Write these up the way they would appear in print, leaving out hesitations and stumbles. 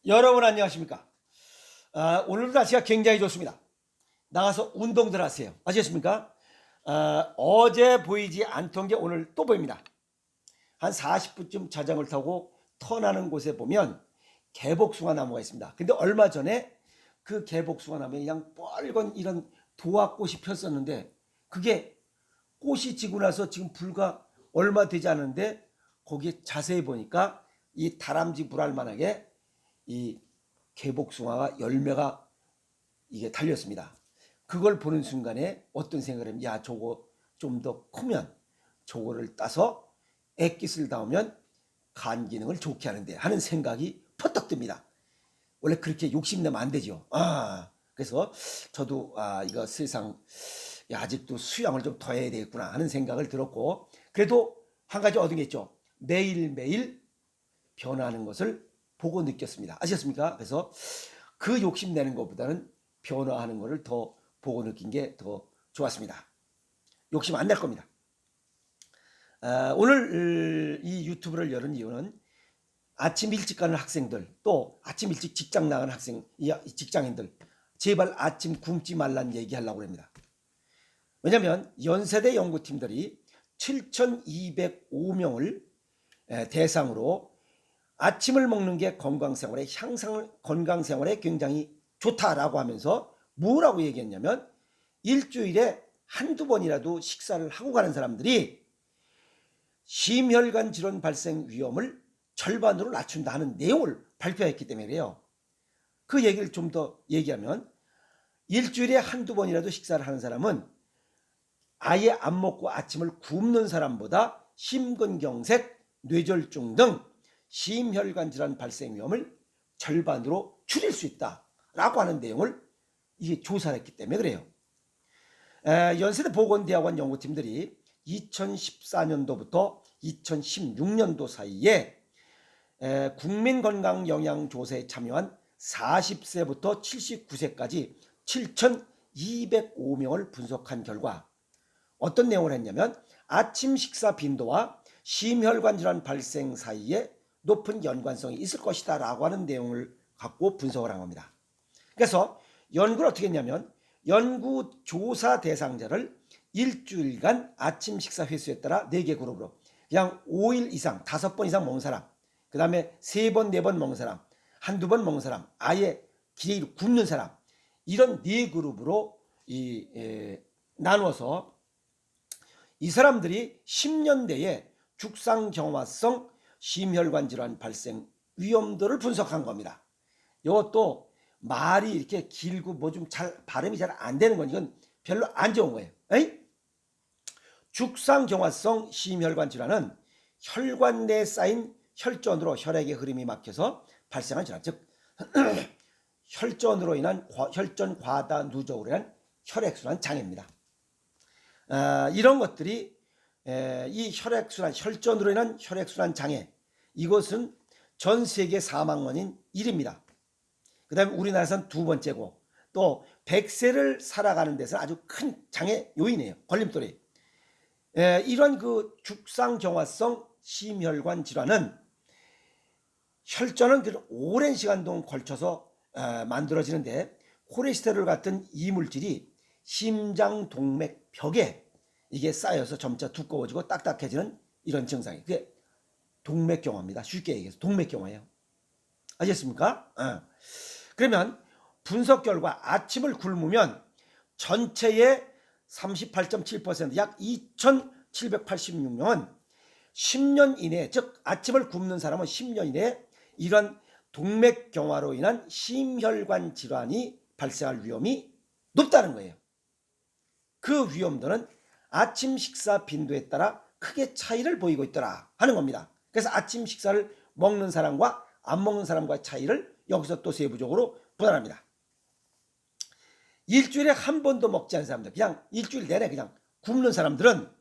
여러분 안녕하십니까? 오늘도 날씨가 굉장히 좋습니다. 나가서 운동들 하세요. 아시겠습니까? 어제 보이지 않던 게 오늘 또 보입니다. 한 40분쯤 자전거를 타고 턴하는 곳에 보면 개복숭아 나무가 있습니다. 근데 얼마 전에 그 개복숭아 나무에 그냥 빨간 이런 도화꽃이 폈었는데 그게 꽃이 지고 나서 지금 불과 얼마 되지 않은데 거기에 자세히 보니까 이 다람쥐 불알 만하게 이 개복숭아가 열매가 이게 달렸습니다. 그걸 보는 순간에 어떤 생각을 하면 야 저거 좀 더 크면 저거를 따서 액기스를 담으면 간 기능을 좋게 하는데 하는 생각이 퍼뜩 듭니다. 원래 그렇게 욕심내면 안 되죠. 그래서 저도 이거 세상 아직도 수양을 좀 더 해야 되겠구나 하는 생각을 들었고, 그래도 한 가지 얻은 게 있죠. 매일매일 변화하는 것을 보고 느꼈습니다. 아시겠습니까? 그래서 그 욕심내는 것보다는 변화하는 것을 더 보고 느낀 게 더 좋았습니다. 욕심 안 낼 겁니다. 오늘 이 유튜브를 열은 이유는 아침 일찍 가는 학생들, 또 아침 일찍 직장 나가는 직장인들, 제발 아침 굶지 말란 얘기하려고 합니다. 왜냐하면 연세대 연구팀들이 7,205명을 대상으로 아침을 먹는 게 건강생활에 굉장히 좋다라고 하면서 뭐라고 얘기했냐면 일주일에 한두 번이라도 식사를 하고 가는 사람들이 심혈관 질환 발생 위험을 절반으로 낮춘다 하는 내용을 발표했기 때문에 그래요. 그 얘기를 좀 더 얘기하면 일주일에 한두 번이라도 식사를 하는 사람은 아예 안 먹고 아침을 굶는 사람보다 심근경색, 뇌졸중 등 심혈관 질환 발생 위험을 절반으로 줄일 수 있다라고 하는 내용을 이게 조사를 했기 때문에 그래요. 연세대 보건대학원 연구팀들이 2014년도부터 2016년도 사이에 국민건강영양조사에 참여한 40세부터 79세까지 7,205명을 분석한 결과 어떤 내용을 했냐면 아침 식사 빈도와 심혈관 질환 발생 사이에 높은 연관성이 있을 것이다 라고 하는 내용을 갖고 분석을 한 겁니다. 그래서 연구를 어떻게 했냐면 연구 조사 대상자를 일주일간 아침 식사 횟수에 따라 4개 그룹으로 그냥 5일 이상 5번 이상 먹는 사람, 그 다음에 3번 4번 먹는 사람, 한두 번 먹는 사람, 아예 기레기로 굶는 사람, 이런 4그룹으로 나누어서 이 사람들이 10년 내에 죽상경화성 심혈관 질환 발생 위험도를 분석한 겁니다. 이것도 말이 이렇게 길고 뭐 좀 발음이 잘 안 되는 건 이건 별로 안 좋은 거예요. 죽상경화성 심혈관 질환은 혈관 내에 쌓인 혈전으로 혈액의 흐름이 막혀서 발생한 질환, 즉 혈전으로 인한 혈전 과다 누적으로 인한 혈액순환 장애입니다. 이런 것들이 이 혈전으로 인한 혈액순환 장애, 이것은 전 세계 사망 원인 1위입니다. 그 다음에 우리나라에서는 두 번째고 또 100세를 살아가는 데서 아주 큰 장애 요인이에요. 걸림돌이. 이런 그 죽상경화성 심혈관 질환은 혈전은 오랜 시간 동안 걸쳐서 만들어지는데 콜레스테롤 같은 이물질이 심장 동맥벽에 이게 쌓여서 점차 두꺼워지고 딱딱해지는 이런 증상이 그게 동맥경화입니다. 쉽게 얘기해서 동맥경화예요. 아시겠습니까? 그러면 분석 결과 아침을 굶으면 전체의 38.7%, 약 2,786명은 10년 이내에, 즉 아침을 굶는 사람은 10년 이내에 이런 동맥경화로 인한 심혈관 질환이 발생할 위험이 높다는 거예요. 그 위험도는 아침 식사 빈도에 따라 크게 차이를 보이고 있더라 하는 겁니다. 그래서 아침 식사를 먹는 사람과 안 먹는 사람과의 차이를 여기서 또 세부적으로 분할합니다. 일주일에 한 번도 먹지 않는 사람들, 그냥 일주일 내내 그냥 굶는 사람들은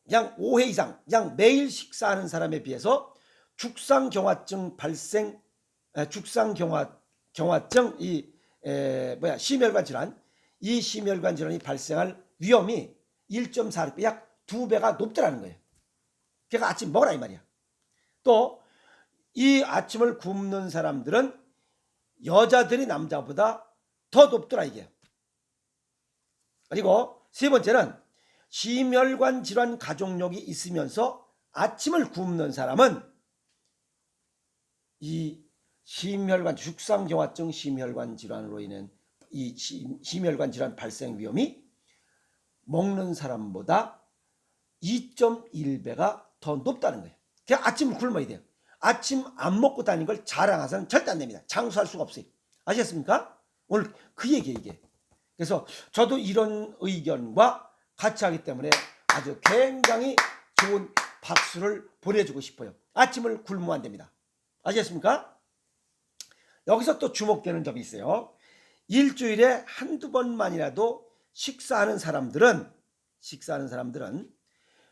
그냥 5회 이상 그냥 매일 식사하는 사람에 비해서 죽상경화증 발생, 죽상경화증 심혈관 질환, 이 심혈관 질환이 발생할 위험이 1.4배, 약 2배가 높더라는 거예요. 그러니까 아침 먹으라 이 말이야. 또 이 아침을 굶는 사람들은 여자들이 남자보다 더 높더라 이게. 그리고 세 번째는 심혈관 질환 가족력이 있으면서 아침을 굶는 사람은 이 육상경화증 심혈관 질환으로 인한 이 심혈관 질환 발생 위험이 먹는 사람보다 2.1배가 더 높다는 거예요. 그냥 아침을 굶어야 돼요. 아침 안 먹고 다니는 걸 자랑해서는 절대 안 됩니다. 장수할 수가 없어요. 아시겠습니까? 오늘 그 얘기예요, 이게. 그래서 저도 이런 의견과 같이 하기 때문에 아주 굉장히 좋은 박수를 보내주고 싶어요. 아침을 굶으면 안 됩니다. 아시겠습니까? 여기서 또 주목되는 점이 있어요. 일주일에 한두 번만이라도 식사하는 사람들은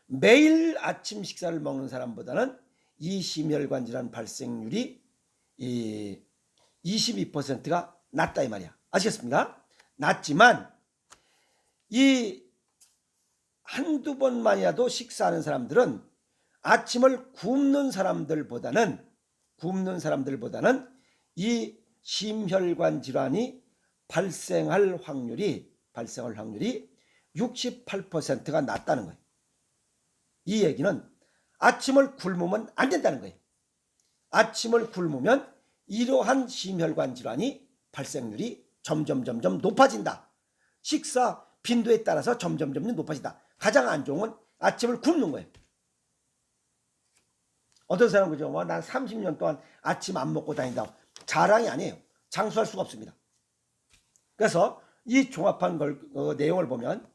매일 아침 식사를 먹는 사람보다는 이 심혈관 질환 발생률이 22%가 낮다 이 말이야. 아시겠습니까? 낮지만 이 한두 번만이라도 식사하는 사람들은 아침을 굶는 사람들보다는 이 심혈관 질환이 발생할 확률이 68%가 낮다는 거예요. 이 얘기는 아침을 굶으면 안 된다는 거예요. 아침을 굶으면 이러한 심혈관 질환이 발생률이 점점 높아진다. 식사 빈도에 따라서 점점 높아진다. 가장 안 좋은 건 아침을 굶는 거예요. 어떤 사람은 그죠? 난 30년 동안 아침 안 먹고 다닌다. 자랑이 아니에요. 장수할 수가 없습니다. 그래서 이 종합한 내용을 보면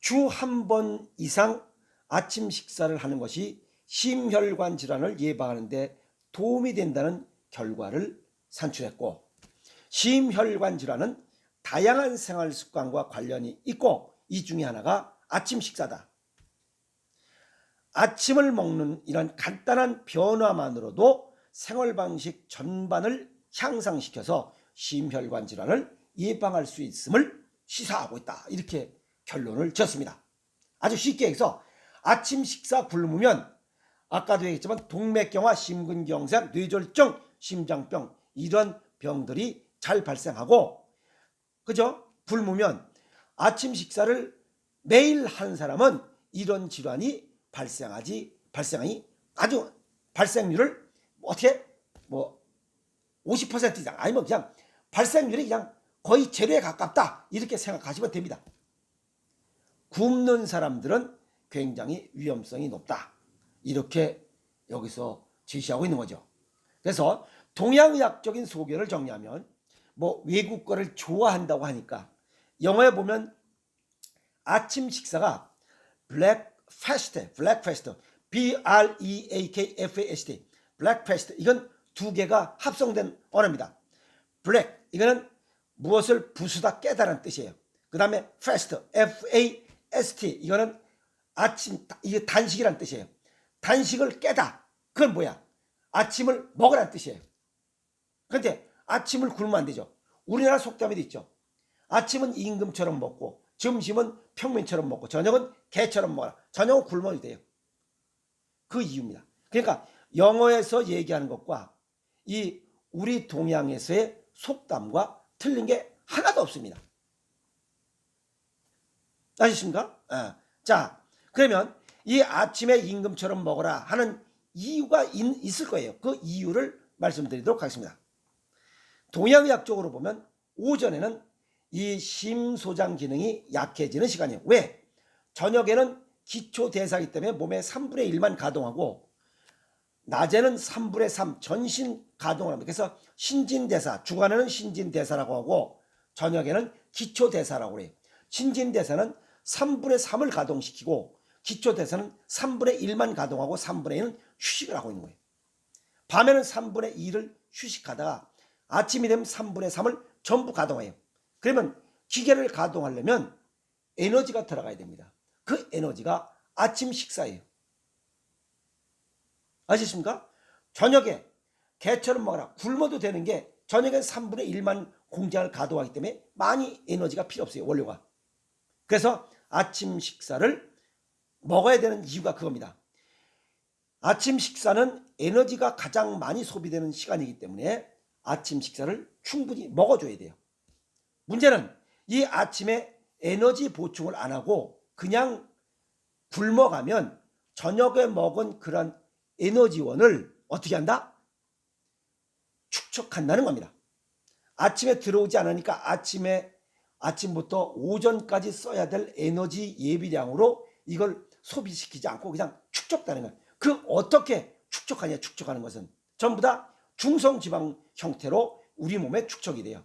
주 한 번 이상 아침 식사를 하는 것이 심혈관 질환을 예방하는 데 도움이 된다는 결과를 산출했고, 심혈관 질환은 다양한 생활 습관과 관련이 있고 이 중에 하나가 아침 식사다. 아침을 먹는 이런 간단한 변화만으로도 생활 방식 전반을 향상시켜서 심혈관 질환을 예방할 수 있음을 시사하고 있다. 이렇게 결론을 지었습니다. 아주 쉽게 해서 아침 식사 굶으면 아까도 얘기했지만 동맥경화, 심근경색, 뇌졸중, 심장병 이런 병들이 잘 발생하고, 그죠? 굶으면 아침 식사를 매일 하는 사람은 이런 질환이 발생이 아주 발생률을 어떻게 50% 이상 아니면 그냥 발생률이 그냥 거의 제로에 가깝다 이렇게 생각하시면 됩니다. 굶는 사람들은 굉장히 위험성이 높다. 이렇게 여기서 제시하고 있는 거죠. 그래서 동양의학적인 소견을 정리하면 외국 거를 좋아한다고 하니까 영어에 보면 아침 식사가 블랙패스트, BREAKFAST, 블랙패스트 이건 두 개가 합성된 언어입니다. 블랙 이거는 무엇을 부수다 깨다라는 뜻이에요. 그 다음에 패스트, FAST 이거는 아침 이게 단식이라는 뜻이에요. 단식을 깨다 그건 뭐야? 아침을 먹으라는 뜻이에요. 그런데 아침을 굶으면 안 되죠. 우리나라 속담에도 있죠. 아침은 임금처럼 먹고 점심은 평민처럼 먹고 저녁은 개처럼 먹어라. 저녁은 굶어도 돼요. 그 이유입니다. 그러니까 영어에서 얘기하는 것과 이 우리 동양에서의 속담과 틀린 게 하나도 없습니다. 아시십니까? 자, 그러면 이 아침에 임금처럼 먹어라 하는 이유가 있을 거예요. 그 이유를 말씀드리도록 하겠습니다. 동양의학적으로 보면 오전에는 이 심소장 기능이 약해지는 시간이에요. 왜? 저녁에는 기초대사이기 때문에 몸의 3분의 1만 가동하고 낮에는 3분의 3 전신 가동을 합니다. 그래서 신진대사, 주간에는 신진대사라고 하고 저녁에는 기초대사라고 해요. 신진대사는 3분의 3을 가동시키고 기초대사는 3분의 1만 가동하고 3분의 1은 휴식을 하고 있는 거예요. 밤에는 3분의 2를 휴식하다가 아침이 되면 3분의 3을 전부 가동해요. 그러면 기계를 가동하려면 에너지가 들어가야 됩니다. 그 에너지가 아침 식사예요. 아시십니까? 저녁에 개처럼 먹어라. 굶어도 되는 게 저녁에 3분의 1만 공장을 가동하기 때문에 많이 에너지가 필요 없어요. 원료가. 그래서 아침 식사를 먹어야 되는 이유가 그겁니다. 아침 식사는 에너지가 가장 많이 소비되는 시간이기 때문에 아침 식사를 충분히 먹어줘야 돼요. 문제는 이 아침에 에너지 보충을 안 하고 그냥 굶어가면 저녁에 먹은 그런 에너지원을 어떻게 한다? 축적한다는 겁니다. 아침에 들어오지 않으니까 아침부터 오전까지 써야 될 에너지 예비량으로 이걸 소비시키지 않고 그냥 축적되는 거예요. 그 어떻게 축적하냐? 축적하는 것은 전부 다 중성지방 형태로 우리 몸에 축적이 돼요.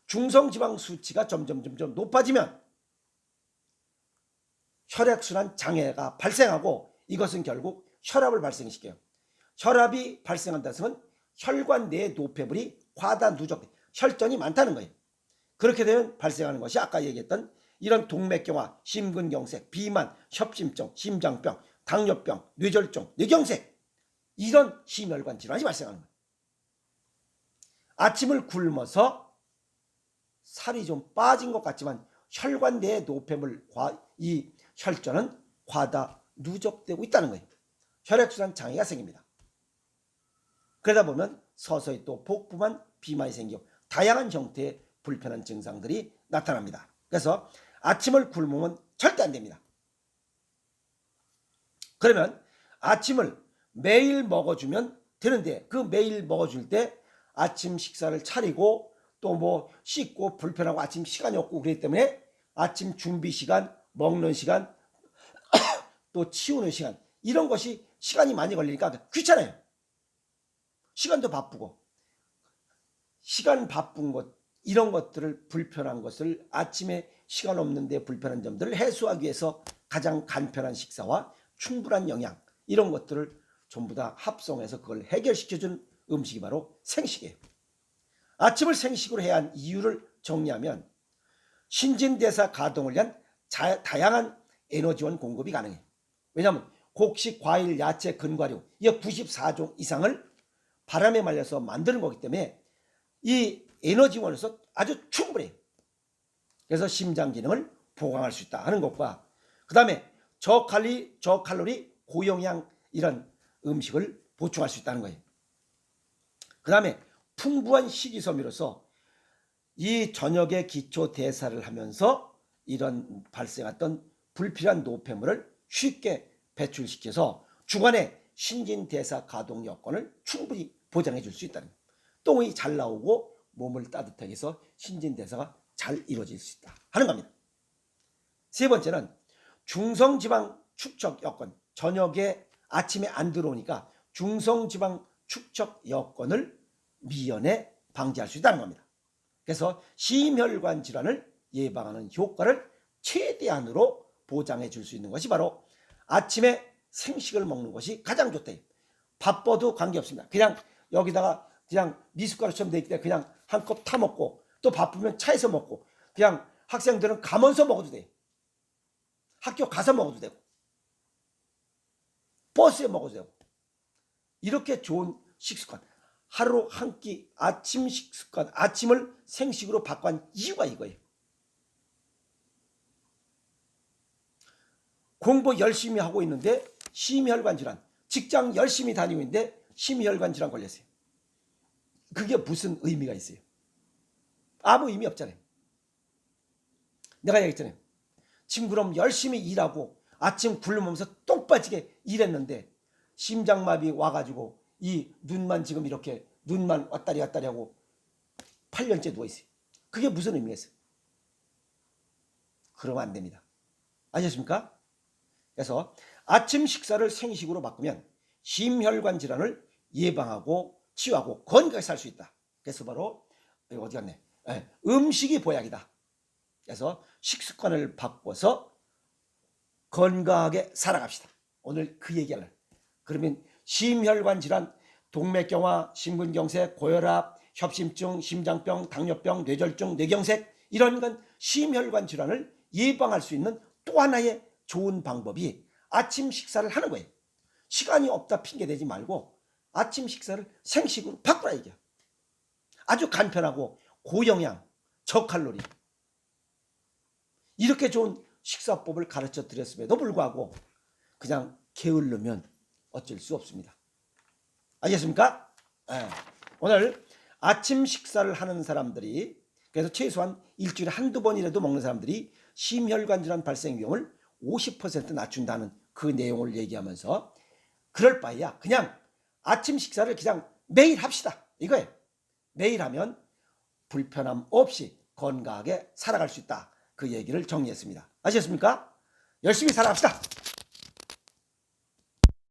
중성지방 수치가 점점 높아지면 혈액순환 장애가 발생하고 이것은 결국 혈압을 발생시켜요. 혈압이 발생한다는 것은 혈관 내의 노폐물이 과다 누적, 혈전이 많다는 거예요. 그렇게 되면 발생하는 것이 아까 얘기했던 이런 동맥경화, 심근경색, 비만, 협심증, 심장병, 당뇨병, 뇌졸중, 뇌경색, 이런 심혈관 질환이 발생하는 거예요. 아침을 굶어서 살이 좀 빠진 것 같지만 혈관 내의 노폐물, 이 혈전은 과다 누적되고 있다는 거예요. 혈액순환 장애가 생깁니다. 그러다 보면 서서히 또 복부만 비만이 생기고 다양한 형태의 불편한 증상들이 나타납니다. 그래서 아침을 굶으면 절대 안 됩니다. 그러면 아침을 매일 먹어주면 되는데 그 매일 먹어줄 때 아침 식사를 차리고 또 뭐 씻고 불편하고 아침 시간이 없고 그렇기 때문에 아침 준비 시간, 먹는 시간, 또 치우는 시간 이런 것이 시간이 많이 걸리니까 귀찮아요. 시간도 바쁘고 시간 바쁜 것 이런 것들을 불편한 것을 아침에 시간 없는데 불편한 점들을 해소하기 위해서 가장 간편한 식사와 충분한 영양 이런 것들을 전부 다 합성해서 그걸 해결시켜준 음식이 바로 생식이에요. 아침을 생식으로 해야 한 이유를 정리하면 신진대사 가동을 위한 다양한 에너지원 공급이 가능해요. 왜냐하면 곡식, 과일, 야채, 근과류 이 94종 이상을 바람에 말려서 만드는 거기 때문에 이 에너지원에서 아주 충분해요. 그래서 심장 기능을 보강할 수 있다 하는 것과 그 다음에 저칼로리, 고영양 이런 음식을 보충할 수 있다는 거예요. 그 다음에 풍부한 식이섬유로서 이 저녁에 기초 대사를 하면서 이런 발생했던 불필요한 노폐물을 쉽게 배출시켜서 주간에 신진대사 가동 여건을 충분히 보장해 줄 수 있다는 거예요. 똥이 잘 나오고 몸을 따뜻하게 해서 신진대사가 잘 이루어질 수 있다 하는 겁니다. 세 번째는 중성지방 축적 여건, 저녁에 아침에 안 들어오니까 중성지방 축적 여건을 미연에 방지할 수 있다는 겁니다. 그래서 심혈관 질환을 예방하는 효과를 최대한으로 보장해 줄 수 있는 것이 바로 아침에 생식을 먹는 것이 가장 좋다. 바빠도 관계없습니다. 그냥 여기다가 그냥 미숫가루처럼 돼 있기 때문에 그냥 한 컵 타 먹고 또 바쁘면 차에서 먹고 그냥 학생들은 가면서 먹어도 돼요. 학교 가서 먹어도 되고 버스에 먹어도 되고 이렇게 좋은 식습관 하루 한 끼 아침 식습관 아침을 생식으로 바꾼 이유가 이거예요. 공부 열심히 하고 있는데 심혈관 질환 직장 열심히 다니고 있는데 심혈관 질환 걸렸어요. 그게 무슨 의미가 있어요? 아무 의미 없잖아요. 내가 얘기했잖아요. 지금 그럼 열심히 일하고 아침 굶으면서 똥 빠지게 일했는데 심장마비 와가지고 이 눈만 지금 이렇게 눈만 왔다리 갔다리 하고 8년째 누워있어요. 그게 무슨 의미가 있어요? 그러면 안 됩니다. 아셨습니까? 그래서 아침 식사를 생식으로 바꾸면 심혈관 질환을 예방하고 치유하고 건강하게 살 수 있다. 그래서 바로 어디 갔네? 음식이 보약이다. 그래서 식습관을 바꿔서 건강하게 살아갑시다. 오늘 그 얘기할래요. 그러면 심혈관 질환, 동맥경화, 심근경색, 고혈압, 협심증, 심장병, 당뇨병, 뇌졸중, 뇌경색 이런 건 심혈관 질환을 예방할 수 있는 또 하나의 좋은 방법이 아침 식사를 하는 거예요. 시간이 없다 핑계대지 말고 아침 식사를 생식으로 바꾸라 얘기야. 아주 간편하고 고영양, 저칼로리 이렇게 좋은 식사법을 가르쳐 드렸음에도 불구하고 그냥 게으르면 어쩔 수 없습니다. 알겠습니까? 예. 오늘 아침 식사를 하는 사람들이, 그래서 최소한 일주일에 한두 번이라도 먹는 사람들이 심혈관 질환 발생 위험을 50% 낮춘다는 그 내용을 얘기하면서, 그럴 바에야 그냥 아침 식사를 그냥 매일 합시다 이거예요. 매일 하면 불편함 없이 건강하게 살아갈 수 있다, 그 얘기를 정리했습니다. 아시겠습니까? 열심히 살아갑시다.